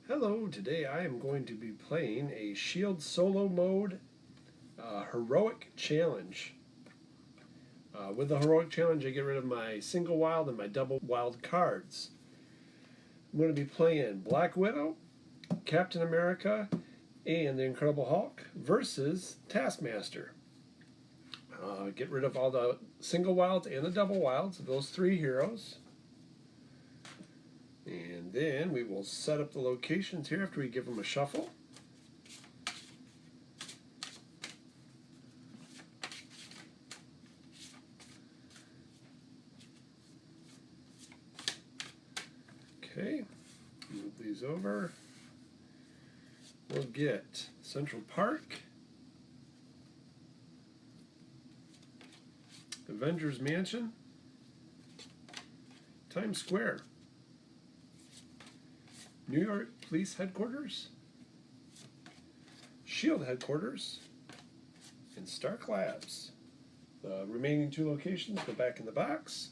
Hello, today I am going to be playing a Shield Solo Mode Heroic Challenge. With the Heroic Challenge I get rid of my single wild and my double wild cards. I'm going to be playing Black Widow, Captain America, and the Incredible Hulk versus Taskmaster. Get rid of all the single wilds and the double wilds of those three heroes. And then we will set up the locations here after we give them a shuffle. Okay, move these over. We'll get Central Park, Avengers Mansion, Times Square, New York Police Headquarters, Shield Headquarters, and Stark Labs. The remaining two locations go back in the box.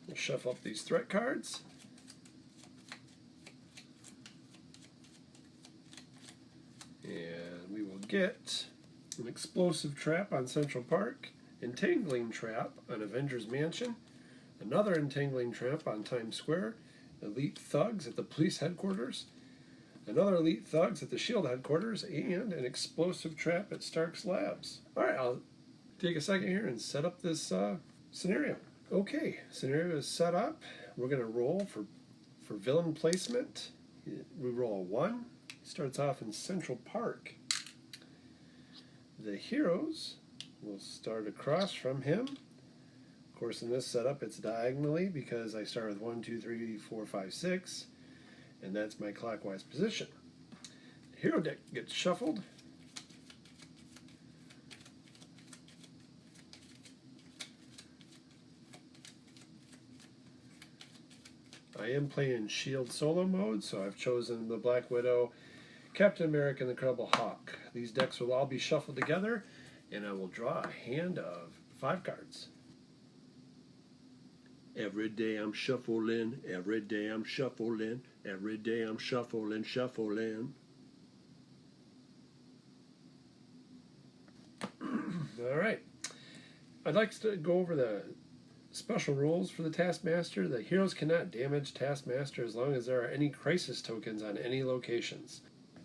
We'll shuffle up these threat cards. And we will get an explosive trap on Central Park, entangling trap on Avengers Mansion, another entangling trap on Times Square, elite thugs at the police headquarters, another elite thugs at the Shield headquarters, and an explosive trap at Stark's Labs. Alright, I'll take a second here and set up this scenario. Okay, scenario is set up. We're going to roll for villain placement. We roll a 1. Starts off in Central Park. The heroes will start across from him. Of course, in this setup, it's diagonally because I start with 1, 2, 3, 4, 5, 6, and that's my clockwise position. The hero deck gets shuffled. I am playing Shield solo mode, so I've chosen the Black Widow, Captain America, and the Incredible Hulk. These decks will all be shuffled together, and I will draw a hand of 5 cards. Every day I'm shuffling, every day I'm shuffling, every day I'm shuffling. Alright, I'd like to go over the special rules for the Taskmaster. The heroes cannot damage Taskmaster as long as there are any crisis tokens on any locations.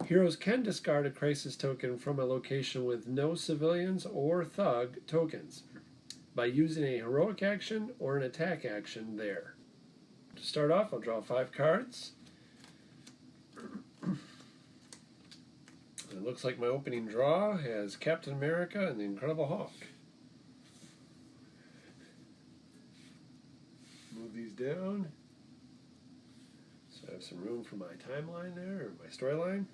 Heroes can discard a crisis token from a location with no civilians or thug tokens by using a heroic action or an attack action there. To start off, I'll draw 5 cards. It looks like my opening draw has Captain America and the Incredible Hulk. Move these down so I have some room for my timeline there, or my storyline.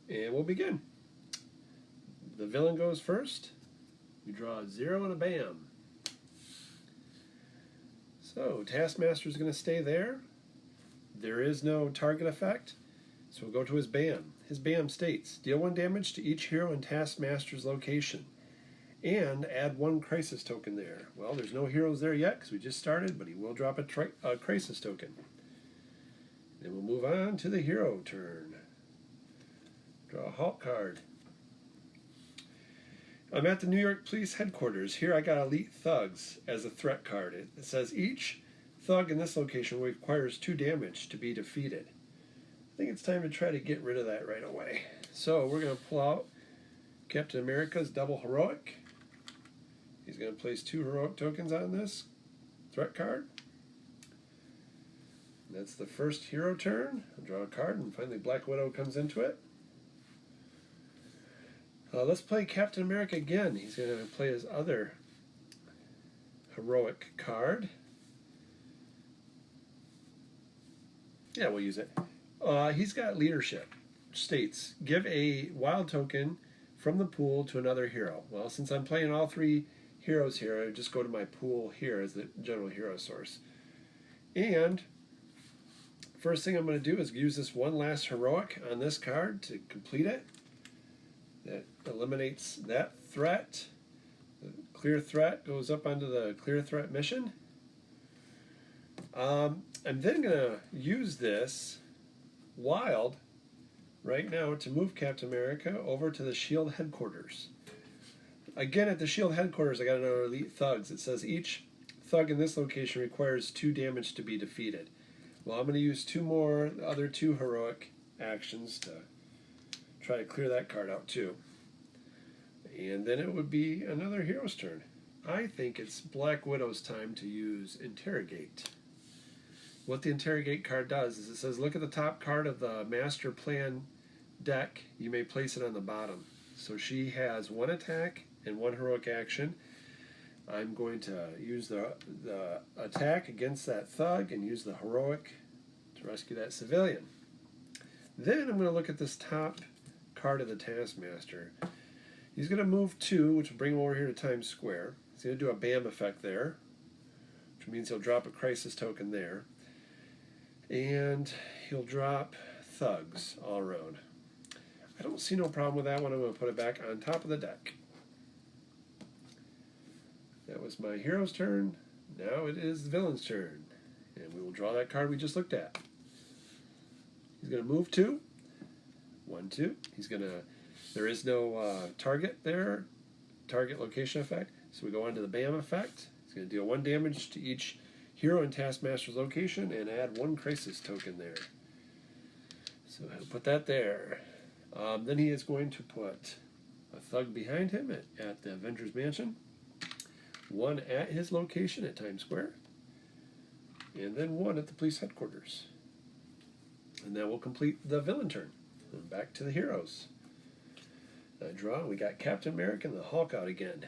And we'll begin. The villain goes first. We draw a 0 and a bam. So Taskmaster is going to stay there. There is no target effect, so we'll go to his bam. His bam states, deal 1 damage to each hero in Taskmaster's location, and add 1 crisis token there. Well, there's no heroes there yet because we just started, but he will drop a crisis token. Then we'll move on to the hero turn. Draw a Hulk card. I'm at the New York Police Headquarters. Here I got Elite Thugs as a threat card. It says each thug in this location requires 2 damage to be defeated. I think it's time to try to get rid of that right away. So we're going to pull out Captain America's double heroic. He's going to place 2 heroic tokens on this threat card. That's the first hero turn. I'll draw a card, and finally Black Widow comes into it. Let's play Captain America again. He's going to play his other heroic card. Yeah, we'll use it. He's got leadership. States, give a wild token from the pool to another hero. Well, since I'm playing all 3 heroes here, I just go to my pool here as the general hero source. And first thing I'm going to do is use this 1 last heroic on this card to complete it. That eliminates that threat. The clear threat goes up onto the clear threat mission. I'm then going to use this wild right now to move Captain America over to the SHIELD headquarters. Again, at the SHIELD headquarters, I got another elite thugs. It says each thug in this location requires 2 damage to be defeated. Well, I'm going to use 2 more, the other 2 heroic actions to try to clear that card out too. And then it would be another hero's turn. I think it's Black Widow's time to use Interrogate. What the Interrogate card does is it says, look at the top card of the Master Plan deck. You may place it on the bottom. So she has 1 attack and 1 heroic action. I'm going to use the attack against that thug and use the heroic to rescue that civilian. Then I'm going to look at this top card of the Taskmaster. He's going to move 2, which will bring him over here to Times Square. He's going to do a BAM effect there, which means he'll drop a crisis token there. And he'll drop thugs all around. I don't see no problem with that one. I'm going to put it back on top of the deck. That was my hero's turn. Now it is the villain's turn. And we will draw that card we just looked at. He's going to move 2. 1, 2. He's going to... There is no target there. Target location effect. So we go on to the BAM effect. He's going to deal 1 damage to each hero in Taskmaster's location and add 1 crisis token there. So he'll put that there. Then he is going to put a thug behind him at the Avengers Mansion. 1 at his location at Times Square. And then 1 at the police headquarters. And that will complete the villain turn. And back to the heroes. I draw. We got Captain America and the Hulk out again.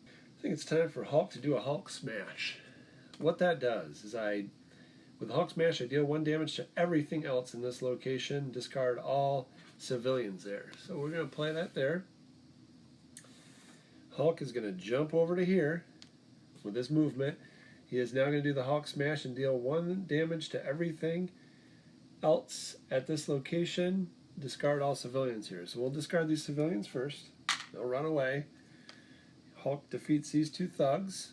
I think it's time for Hulk to do a Hulk smash. What that does is with Hulk smash, I deal 1 damage to everything else in this location, discard all civilians there. So we're going to play that there. Hulk is going to jump over to here with his movement. He is now going to do the Hulk smash and deal 1 damage to everything else at this location, discard all civilians here. So we'll discard these civilians first. They'll run away. Hulk defeats these 2 thugs.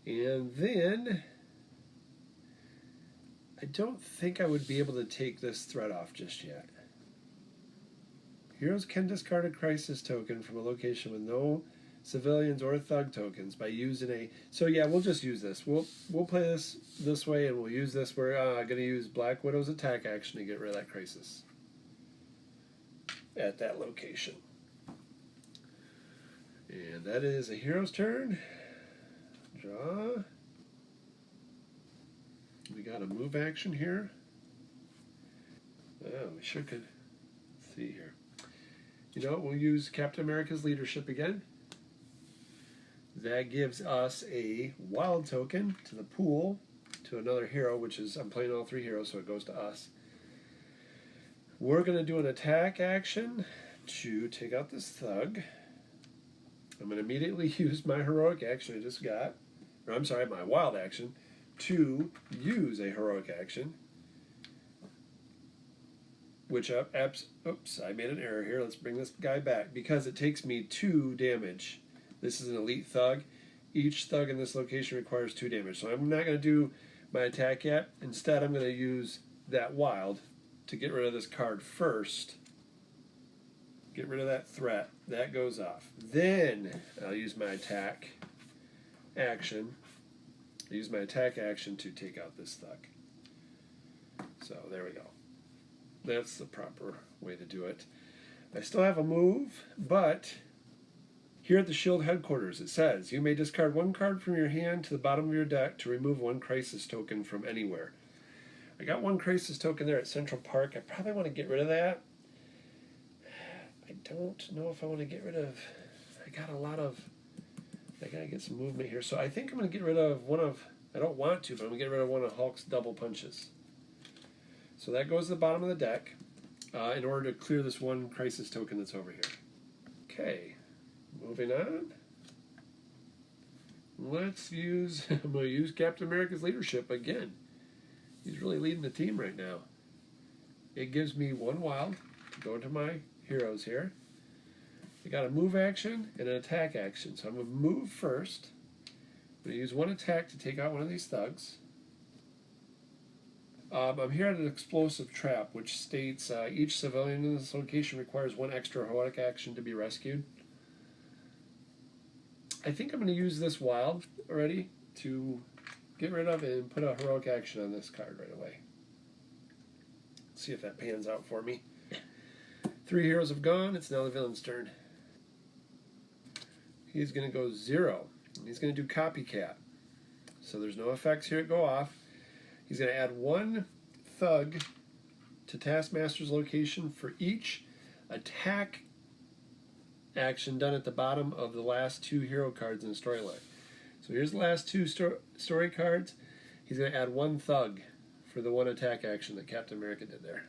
And then I don't think I would be able to take this threat off just yet. Heroes can discard a crisis token from a location with no civilians or thug tokens by using a... So yeah, we'll just use this. We'll play this way, and we'll use this. We're going to use Black Widow's attack action to get rid of that crisis at that location. And that is a hero's turn. Draw. We got a move action here. Oh, we sure could see here. You know what? We'll use Captain America's leadership again. That gives us a wild token to the pool to another hero, which is, I'm playing all 3 heroes, so it goes to us. We're going to do an attack action to take out this thug. I'm going to immediately use my heroic action I just got, or I'm sorry, my wild action, to use a heroic action. Which, oops, I made an error here. Let's bring this guy back. Because it takes me 2 damage. This is an elite thug. Each thug in this location requires 2 damage. So I'm not going to do my attack yet. Instead, I'm going to use that wild to get rid of this card first. Get rid of that threat. That goes off. Then I'll use my attack action. I'll use my attack action to take out this thug. So there we go. That's the proper way to do it. I still have a move, but here at the SHIELD headquarters it says, you may discard 1 card from your hand to the bottom of your deck to remove 1 crisis token from anywhere. I got 1 crisis token there at Central Park. I probably want to get rid of that. I don't know if I want to get rid of... I got to get some movement here. So I think I'm going to get rid of one of... I don't want to, but I'm going to get rid of one of Hulk's double punches. So that goes to the bottom of the deck in order to clear this 1 crisis token that's over here. Okay, moving on. Let's use... I'm going to use Captain America's leadership again. He's really leading the team right now. It gives me 1 wild to go to my heroes here. I got a move action and an attack action. So I'm going to move first. I'm going to use one attack to take out one of these thugs. I'm here at an explosive trap, which states each civilian in this location requires one extra heroic action to be rescued. I think I'm going to use this wild already to get rid of it and put a heroic action on this card right away. Let's see if that pans out for me. 3 heroes have gone. It's now the villain's turn. He's going to go 0. He's going to do copycat. So there's no effects here that go off. He's going to add 1 thug to Taskmaster's location for each attack action done at the bottom of the last 2 hero cards in the storyline. So here's the last 2 story cards. He's going to add 1 thug for the 1 attack action that Captain America did there.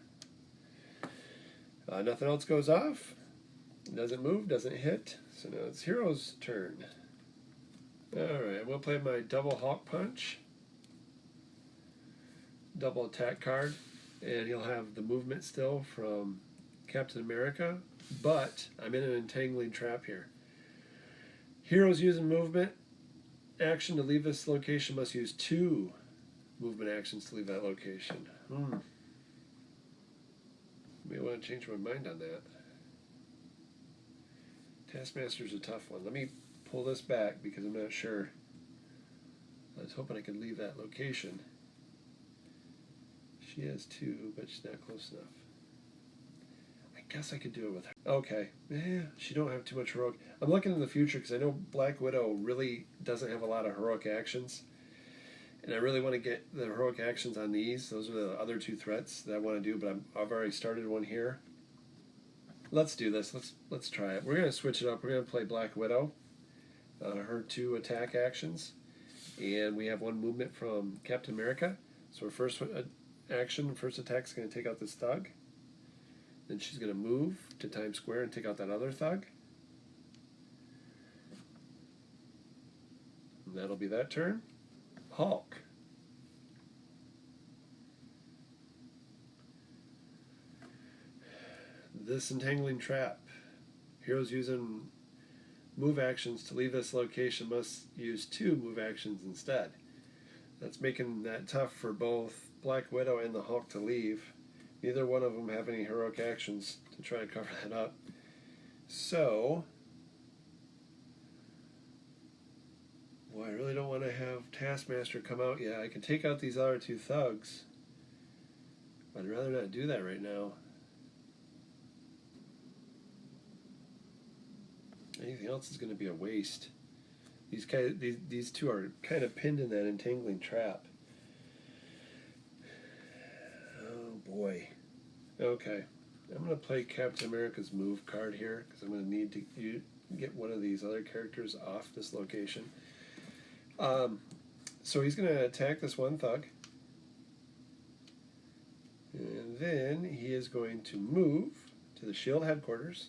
Nothing else goes off. Doesn't move, doesn't hit. So now it's Hero's turn. Alright, I'm going to play my double Hulk punch. Double attack card. And he'll have the movement still from Captain America. But I'm in an entangling trap here. Heroes using movement action to leave this location must use 2 movement actions to leave that location. Maybe I want to change my mind on that. Taskmaster's a tough one. Let me pull this back because I'm not sure. I was hoping I could leave that location. She has 2, but she's not close enough. I guess I could do it with her. Okay. Yeah, she don't have too much heroic. I'm looking in the future because I know Black Widow really doesn't have a lot of heroic actions. And I really want to get the heroic actions on these. Those are the other 2 threats that I want to do, but I've already started one here. Let's do this. Let's try it. We're going to switch it up. We're going to play Black Widow. Her 2 attack actions. And we have 1 movement from Captain America. So her first action, first attack is going to take out this thug. Then she's going to move to Times Square and take out that other thug. And that'll be that turn. Hulk. This entangling trap. Heroes using move actions to leave this location must use 2 move actions instead. That's making that tough for both Black Widow and the Hulk to leave. Neither one of them have any heroic actions to try to cover that up. So, I really don't want to have Taskmaster come out yet. I can take out these other 2 thugs, but I'd rather not do that right now. Anything else is going to be a waste. These 2 are kind of pinned in that entangling trap. Oh boy. Okay. I'm going to play Captain America's move card here because I'm going to need to get one of these other characters off this location. So he's going to attack this 1 thug. And then he is going to move to the SHIELD headquarters.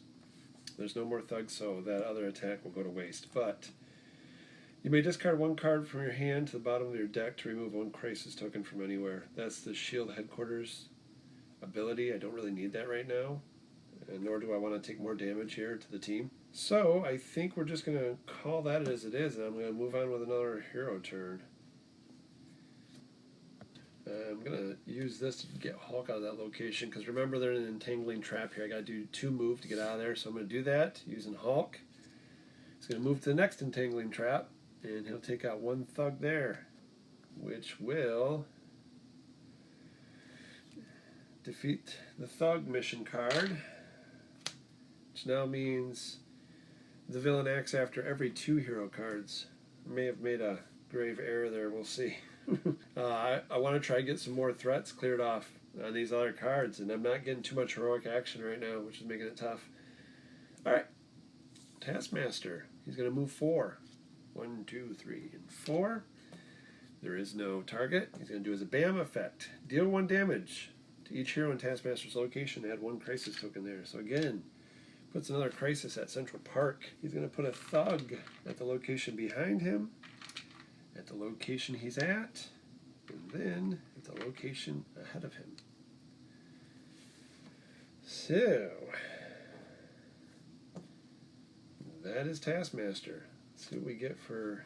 There's no more thugs, so that other attack will go to waste. But you may discard 1 card from your hand to the bottom of your deck to remove 1 crisis token from anywhere. That's the SHIELD headquarters ability. I don't really need that right now, and nor do I want to take more damage here to the team. So I think we're just going to call that as it is, and I'm going to move on with another hero turn. I'm going to use this to get Hulk out of that location, because remember they're in an entangling trap here. I got to do 2 move to get out of there, so I'm going to do that using Hulk. He's going to move to the next entangling trap, and he'll take out 1 thug there, which will defeat the thug mission card, which now means the villain acts after every 2 hero cards. I may have made a grave error there, we'll see. I want to try to get some more threats cleared off on these other cards, and I'm not getting too much heroic action right now, which is making it tough. Alright, Taskmaster. He's going to move 4. 1, 2, 3, and 4. There is no target. He's going to do as a BAM effect. Deal 1 damage to each hero in Taskmaster's location. Add 1 crisis token there. So again, puts another crisis at Central Park. He's going to put a thug at the location behind him, at the location he's at, and then at the location ahead of him. So, that is Taskmaster. Let's see what we get for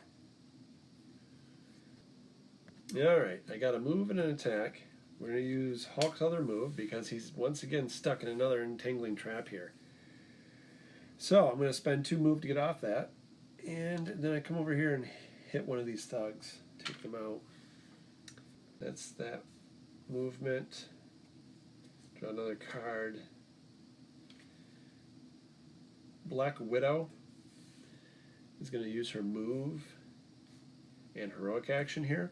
Alright, I got a move and an attack. We're going to use Hulk's other move because he's once again stuck in another entangling trap here. So I'm going to spend 2 move to get off that. And then I come over here and hit one of these thugs. Take them out. That's that movement. Draw another card. Black Widow is going to use her move and heroic action here.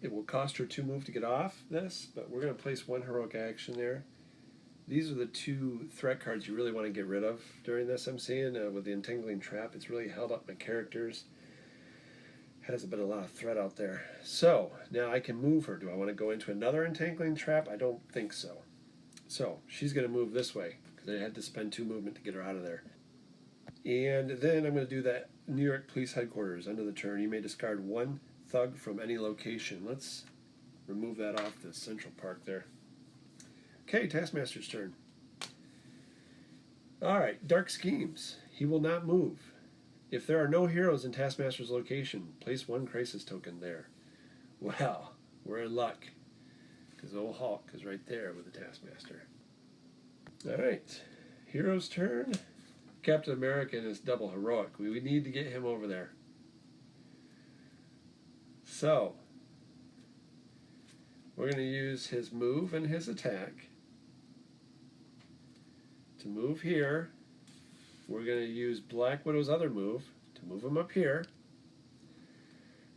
It will cost her 2 move to get off this, but we're going to place 1 heroic action there. These are the 2 threat cards you really want to get rid of during this, I'm seeing. With the Entangling Trap, it's really held up my characters. Has been a lot of threat out there. So, now I can move her. Do I want to go into another Entangling Trap? I don't think so. So, she's going to move this way, because I had to spend 2 movement to get her out of there. And then I'm going to do that New York Police Headquarters. End of the turn, you may discard 1 thug from any location. Let's remove that off the Central Park there. Okay, Taskmaster's turn. Alright, Dark Schemes. He will not move. If there are no heroes in Taskmaster's location, place 1 crisis token there. Well, we're in luck, because old Hulk is right there with the Taskmaster. Alright, hero's turn. Captain America and his double heroic. We need to get him over there. So, we're going to use his move and his attack to move here. We're going to use Black Widow's other move to move him up here.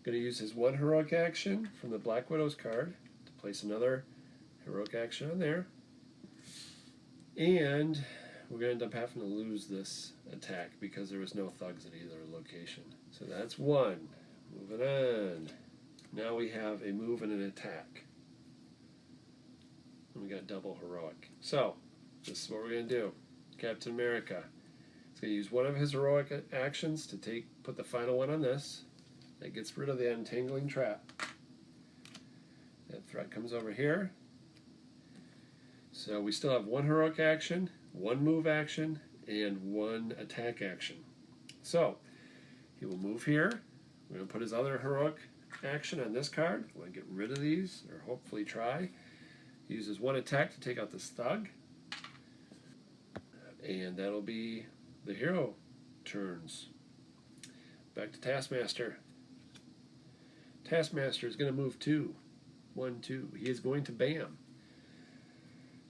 Going to use his 1 heroic action from the Black Widow's card to place another heroic action on there. And we're going to end up having to lose this attack because there was no thugs at either location. So that's 1. Moving on. Now we have a move and an attack. And we got double heroic. So, this is what we're going to do. Captain America is going to use 1 of his heroic actions to put the final 1 on this. That gets rid of the Entangling Trap. That threat comes over here. So we still have 1 heroic action, 1 move action, and 1 attack action. So, he will move here. We're going to put his other heroic action on this card. We're going to get rid of these, or hopefully try. He uses 1 attack to take out this thug. And that'll be the hero turns. Back to Taskmaster. Taskmaster is going to move 2. 1, 2. He is going to bam.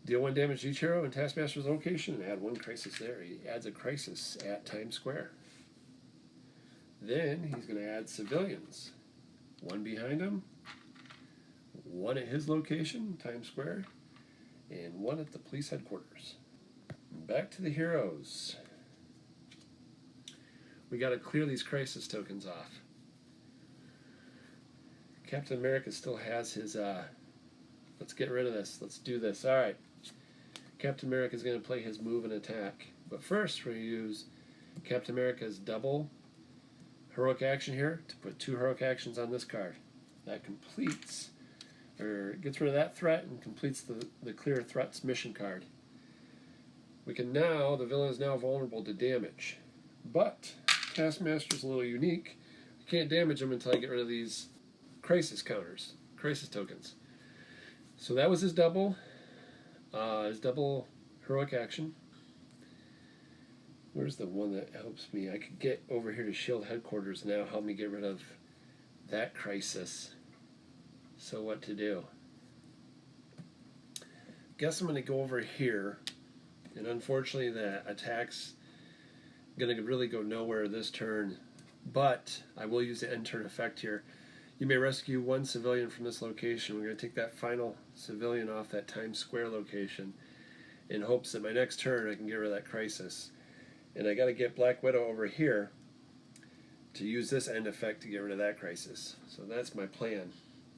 Deal 1 damage to each hero in Taskmaster's location and add 1 crisis there. He adds a crisis at Times Square. Then he's going to add civilians. 1 behind him, 1 at his location, Times Square, and 1 at the police headquarters. Back to the heroes. We got to clear these crisis tokens off. Captain America still has his, let's get rid of this. Let's do this. Alright. Captain America is going to play his move and attack. But first, we're going to use Captain America's double heroic action here to put 2 heroic actions on this card. That completes, or gets rid of that threat and completes the clear threats mission card. We can now, the villain is now vulnerable to damage. But Taskmaster's a little unique. You can't damage him until I get rid of these crisis counters, crisis tokens. So that was his double heroic action. Where's the one that helps me? I could get over here to Shield Headquarters now, help me get rid of that crisis. So what to do? Guess I'm going to go over here, and unfortunately the attack's going to really go nowhere this turn, but I will use the end turn effect here. You may rescue 1 civilian from this location. We're going to take that final civilian off that Times Square location in hopes that my next turn I can get rid of that crisis. And I got to get Black Widow over here to use this end effect to get rid of that crisis. So that's my plan.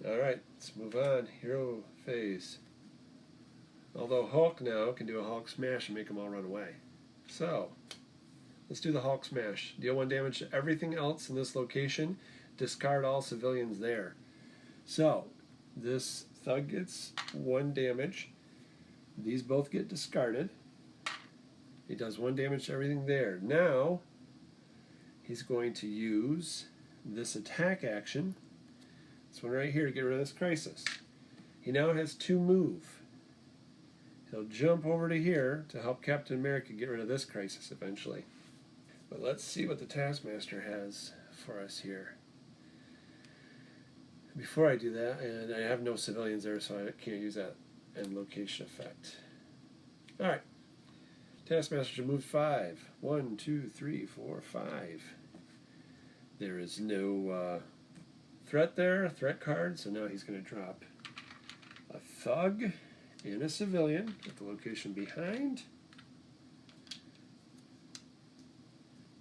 Alright, let's move on. Hero phase. Although Hulk now can do a Hulk smash and make them all run away. So, let's do the Hulk smash. Deal 1 damage to everything else in this location. Discard all civilians there. So, this thug gets 1 damage. These both get discarded. He does 1 damage to everything there. Now, he's going to use this attack action This one right here to get rid of this crisis. He now has 2 move. He'll jump over to here to help Captain America get rid of this crisis eventually. But let's see what the Taskmaster has for us here. Before I do that, and I have no civilians there, so I can't use that end location effect. Alright. Taskmaster moved 5. 1, 2, 3, 4, 5. There is no threat there, threat card, so now he's going to drop a thug and a civilian at the location behind.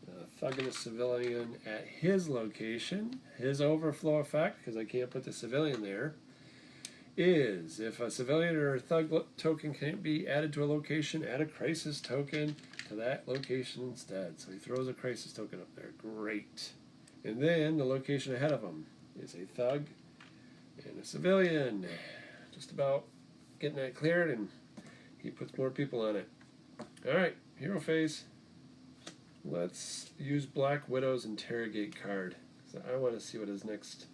A thug and a civilian at his location. His overflow effect, because I can't put the civilian there, is if a civilian or a thug token can't be added to a location, add a crisis token to that location instead. So he throws a crisis token up there. Great. And then the location ahead of him is a thug and a civilian. Just about getting that cleared, and he puts more people on it. Alright, hero phase. Let's use Black Widow's interrogate card. So I want to see what his next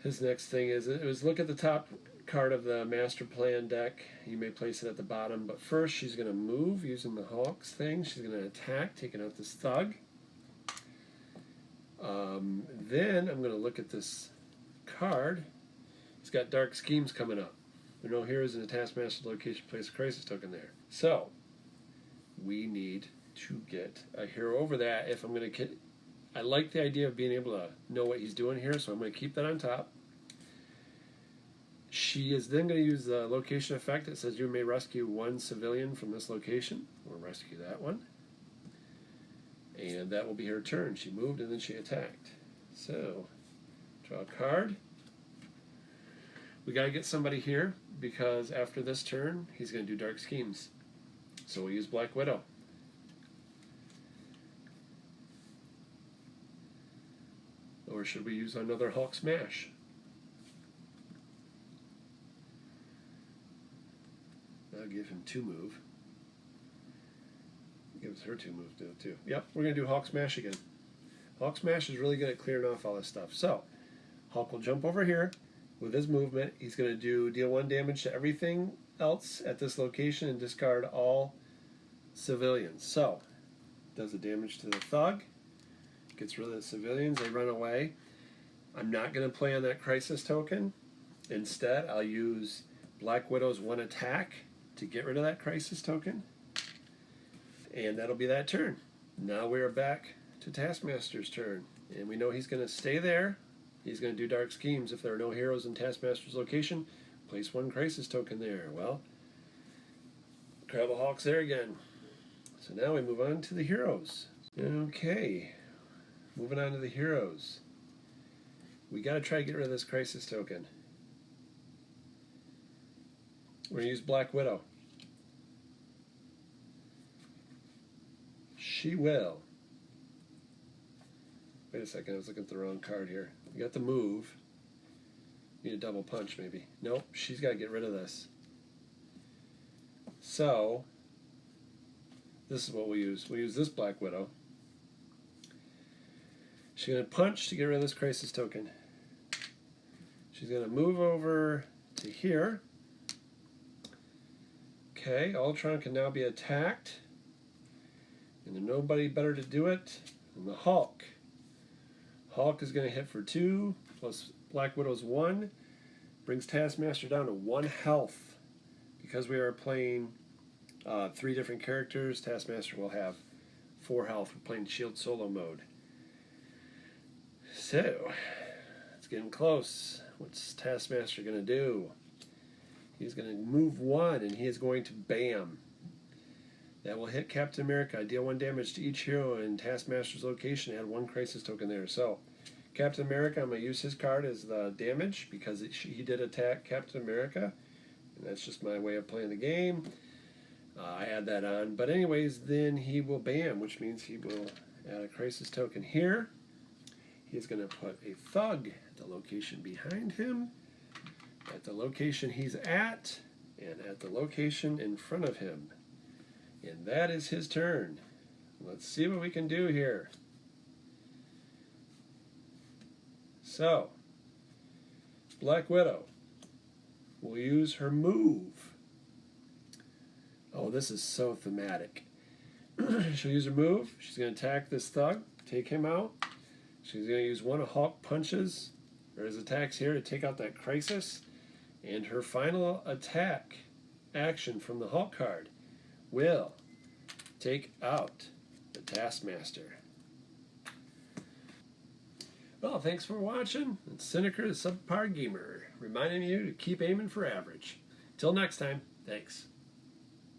thing is. It was look at the top card of the master plan deck. You may place it at the bottom, but first she's going to move using the Hawks thing. She's going to attack, taking out this thug. Then I'm going to look at this card. He's got dark schemes coming up. There are no heroes in the Taskmaster location. Place a crisis token there. So we need to get a hero over that. If I'm going to get, I like the idea of being able to know what he's doing here, so I'm going to keep that on top. She is then going to use the location effect that says you may rescue 1 civilian from this location. We'll rescue that one. And that will be her turn. She moved and then she attacked. So, draw a card. We got to get somebody here because after this turn, he's going to do Dark Schemes. So we'll use Black Widow. Or should we use another Hulk Smash? That'll give him 2 move. Gives her 2 moves too. Yep, we're going to do Hulk Smash again. Hulk Smash is really good at clearing off all this stuff. So, Hulk will jump over here with his movement. He's going to deal 1 damage to everything else at this location and discard all civilians. So, does the damage to the thug. Gets rid of the civilians. They run away. I'm not going to play on that crisis token. Instead, I'll use Black Widow's 1 attack to get rid of that crisis token. And that'll be that turn. Now we're back to Taskmaster's turn. And we know he's going to stay there. He's going to do Dark Schemes. If there are no heroes in Taskmaster's location, place 1 crisis token there. Well, Incredible Hulk's there again. So now we move on to the heroes. Okay. Moving on to the heroes. We got to try to get rid of this crisis token. We're going to use Black Widow. She will. Wait a second, I was looking at the wrong card here. We got the move. Need a double punch maybe. Nope, she's got to get rid of this. So, this is what we use. We use this Black Widow. She's going to punch to get rid of this crisis token. She's going to move over to here. Okay, Ultron can now be attacked. And there's nobody better to do it than the Hulk. Hulk is going to hit for 2, plus Black Widow's 1. Brings Taskmaster down to 1 health. Because we are playing 3 different characters, Taskmaster will have 4 health. We're playing Shield Solo mode. So, it's getting close. What's Taskmaster going to do? He's going to move 1, and he is going to BAM. That will hit Captain America. Deal 1 damage to each hero in Taskmaster's location. Add 1 crisis token there. So, Captain America, I'm going to use his card as the damage because he did attack Captain America. And that's just my way of playing the game. I add that on. But anyways, then he will BAM, which means he will add a crisis token here. He's going to put a thug at the location behind him, at the location he's at, and at the location in front of him. And that is his turn. Let's see what we can do here. So, Black Widow will use her move. Oh, this is so thematic. She'll use her move. She's going to attack this thug, take him out. She's going to use one of Hulk punches, or his attacks here, to take out that Crisis. And her final attack action from the Hulk card will take out the Taskmaster. Well, thanks for watching. It's Cynicer, the Subpar Gamer, reminding you to keep aiming for average. Till next time, thanks.